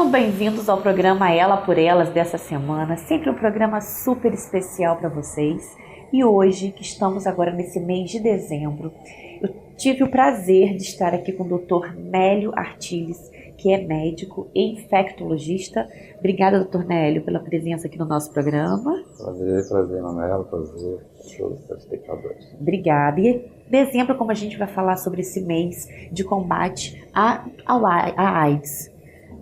Sejam bem-vindos ao programa Ela por Elas dessa semana, sempre um programa super especial para vocês. E hoje, que estamos agora nesse mês de dezembro, eu tive o prazer de estar aqui com o Dr. Nélio Artiles, que é médico e infectologista. Obrigada, Dr. Nélio, pela presença aqui no nosso programa. Prazer, Manuela, prazer a todos os espectadores. Obrigada. E dezembro, como a gente vai falar sobre esse mês de combate à AIDS,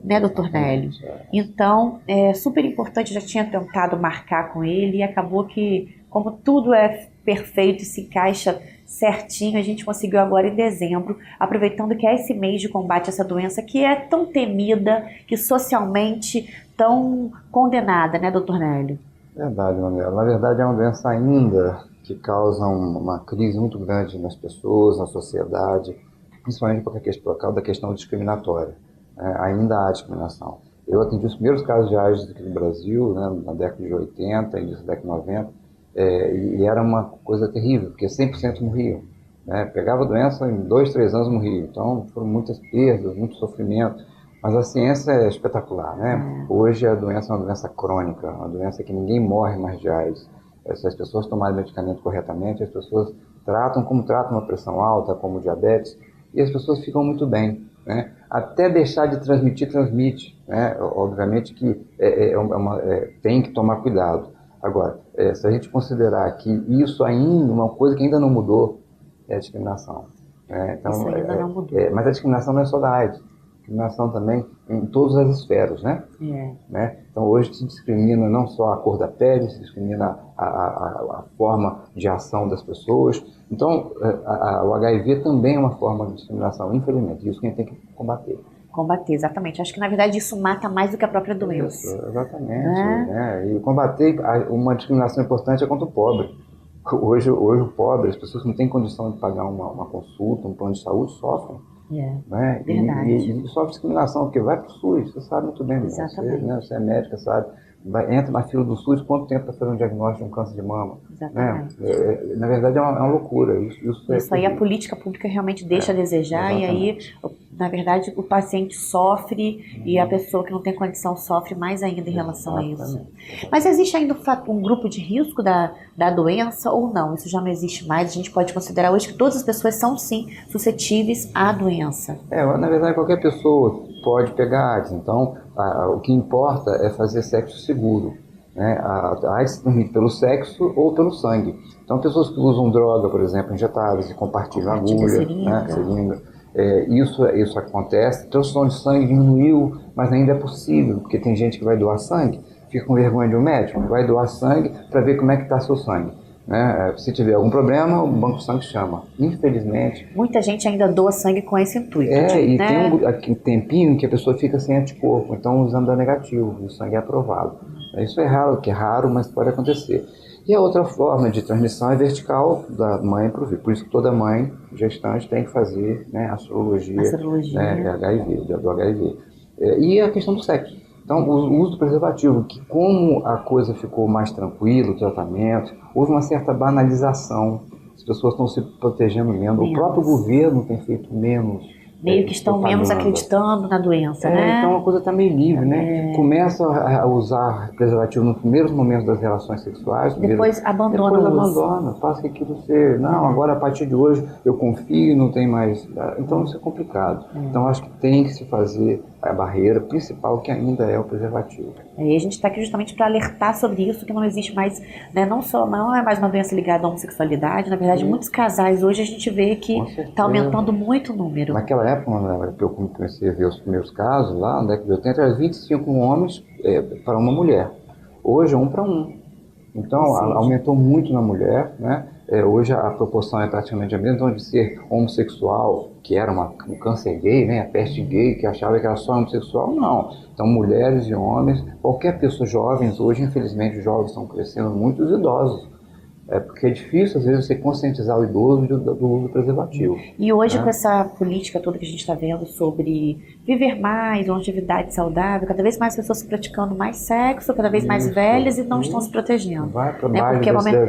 né, doutor Nélio? Então, é super importante, eu já tinha tentado marcar com ele e acabou que, como tudo é perfeito e se encaixa certinho, a gente conseguiu agora em dezembro, aproveitando que é esse mês de combate a essa doença que é tão temida, que socialmente tão condenada, né, doutor Nélio? Verdade, Manuela. Na verdade, é uma doença ainda que causa uma crise muito grande nas pessoas, na sociedade, principalmente por causa da questão discriminatória. Ainda há discriminação. Eu atendi os primeiros casos de AIDS aqui no Brasil, né, na década de 80, início da década de 90, e era uma coisa terrível, porque 100% morriam. Né? Pegava a doença, em 2, 3 anos morriam. Então, foram muitas perdas, muito sofrimento. Mas a ciência é espetacular, né? Hoje a doença é uma doença crônica, uma doença que ninguém morre mais de AIDS. Se as pessoas tomarem medicamento corretamente, as pessoas tratam como tratam uma pressão alta, como diabetes, e as pessoas ficam muito bem, né? Até deixar de transmitir, transmite, né? Obviamente que tem que tomar cuidado. Agora, se a gente considerar que isso ainda, uma coisa que ainda não mudou, é a discriminação. Né? Então, isso ainda não mudou. Mas a discriminação não é só da AIDS. Discriminação também em todas as esferas, né? Né? Então hoje se discrimina não só a cor da pele, se discrimina a forma de ação das pessoas. Então o HIV também é uma forma de discriminação, infelizmente, isso que a gente tem que combater. Combater, exatamente. Acho que na verdade isso mata mais do que a própria doença. Isso, exatamente. Né? E combater uma discriminação importante é contra o pobre. Hoje o pobre, as pessoas que não têm condição de pagar uma consulta, um plano de saúde, sofrem. Né? Verdade. E sofre discriminação, porque vai para o SUS, você sabe muito bem. Exatamente. Você é médica, sabe? Entra na fila do SUS, quanto tempo para fazer um diagnóstico de um câncer de mama? Exatamente. Né? Na verdade é uma loucura. Isso aí a política pública realmente deixa a desejar, exatamente. E aí, na verdade, o paciente sofre e a pessoa que não tem condição sofre mais ainda em relação a isso. Mas existe ainda um grupo de risco da doença ou não? Isso já não existe mais? A gente pode considerar hoje que todas as pessoas são, sim, suscetíveis à doença. Na verdade, qualquer pessoa pode pegar AIDS. Então, o que importa é fazer sexo seguro. Né? A AIDS se transmite pelo sexo ou pelo sangue. Então, pessoas que usam droga, por exemplo, injetáveis e compartilham agulha, seringa. Isso acontece. A transfusão de sangue diminuiu, mas ainda é possível, porque tem gente que vai doar sangue, fica com vergonha de um médico, vai doar sangue para ver como é que está seu sangue. Né? Se tiver algum problema, o banco de sangue chama. Infelizmente. Muita gente ainda doa sangue com esse intuito. E tem um tempinho que a pessoa fica sem anticorpo, então o exame dá negativo, o sangue é aprovado. Isso é raro, mas pode acontecer. E a outra forma de transmissão é vertical, da mãe para o filho. Por isso que toda mãe gestante tem que fazer, né, a sorologia, do HIV. E a questão do sexo. Então, o uso do preservativo, que como a coisa ficou mais tranquila, o tratamento, houve uma certa banalização, as pessoas estão se protegendo menos. O próprio governo tem feito menos. Meio que estão menos acreditando na doença, né? Então a coisa está meio livre, né? Começa a usar preservativo nos primeiros momentos das relações sexuais. Depois abandona. Faça que aquilo seja. Não, agora a partir de hoje eu confio, não tem mais. Então isso é complicado. Então acho que tem que se fazer a barreira principal, que ainda é o preservativo. E a gente está aqui justamente para alertar sobre isso, que não existe mais, né, não é mais uma doença ligada à homossexualidade. Na verdade, muitos casais hoje a gente vê que está aumentando muito o número. Naquela época, que eu comecei a ver os primeiros casos, lá na década de 80, era 25 homens para uma mulher. Hoje é 1 para 1. Então, aumentou muito na mulher, né? Hoje a proporção é praticamente a mesma. Então, de ser homossexual, que era um câncer gay, né? A peste gay, que achava que era só homossexual, não. Então, mulheres e homens, qualquer pessoa, jovens, hoje, infelizmente, os jovens estão crescendo muito, os idosos. Porque é difícil, às vezes, você conscientizar o idoso do uso do preservativo. E hoje, com essa política toda que a gente está vendo sobre viver mais, longevidade saudável, cada vez mais pessoas praticando mais sexo, cada vez mais velhas e não estão se protegendo. Vai para mais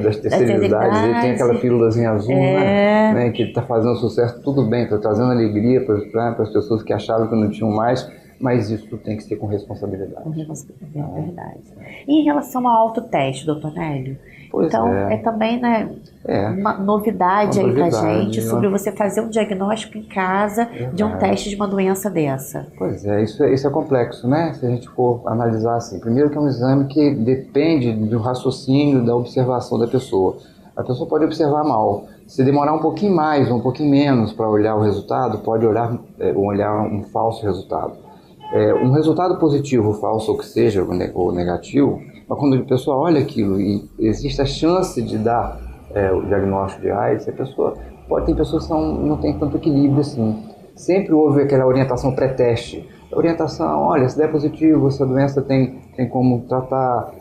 das terceiras idades, aí tem aquela pílulazinha azul, né, que está fazendo sucesso, tudo bem, está trazendo alegria para as pessoas que achavam que não tinham mais, mas isso tem que ser com responsabilidade. É verdade. E em relação ao autoteste, doutor Nélio? Pois então, é também, né, uma novidade aí pra gente sobre você fazer um diagnóstico em casa de um teste de uma doença dessa. Pois é, isso é complexo, né? Se a gente for analisar assim. Primeiro que é um exame que depende do raciocínio, da observação da pessoa. A pessoa pode observar mal. Se demorar um pouquinho mais ou um pouquinho menos para olhar o resultado, pode olhar um falso resultado. Um resultado positivo, falso ou que seja, ou negativo, mas quando a pessoa olha aquilo e existe a chance de dar o diagnóstico de AIDS, tem pessoas que não têm tanto equilíbrio assim. Sempre houve aquela orientação pré-teste. Orientação, olha, se der positivo, essa doença tem como tratar,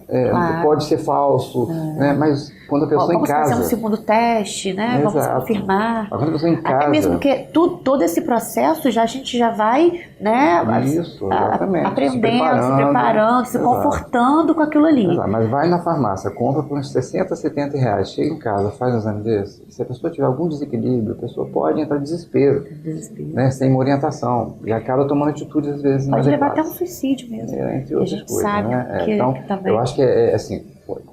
pode ser falso, né? Mas quando a pessoa em casa... Vamos fazer um segundo teste, né? Exato. Vamos confirmar. Mas quando a pessoa em casa... Até mesmo porque todo esse processo a gente já vai, né? Isso, exatamente. Aprendendo, se preparando, se confortando com aquilo ali. Exato. Mas vai na farmácia, compra por uns 60, 70 reais, chega em casa, faz um exame desse. Se a pessoa tiver algum desequilíbrio, a pessoa pode entrar em desespero. Né? Sem uma orientação. E acaba tomando atitudes, às vezes, pode levar até um suicídio mesmo. Entre outras coisas, sabe, né? que Então, também... eu acho que assim,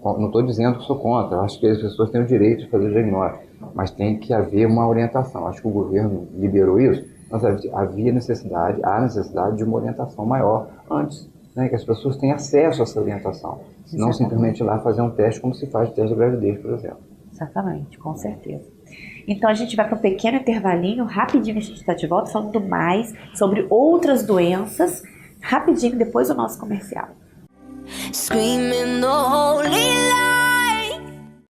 não estou dizendo que sou contra, eu acho que as pessoas têm o direito de fazer o diagnóstico, mas tem que haver uma orientação. Acho que o governo liberou isso, mas há necessidade de uma orientação maior antes, né? Que as pessoas tenham acesso a essa orientação. Não simplesmente ir lá fazer um teste como se faz o teste de gravidez, por exemplo. Exatamente, com certeza. Então a gente vai para um pequeno intervalinho, rapidinho a gente está de volta falando mais sobre outras doenças, rapidinho depois do nosso comercial. Screaming the holy light.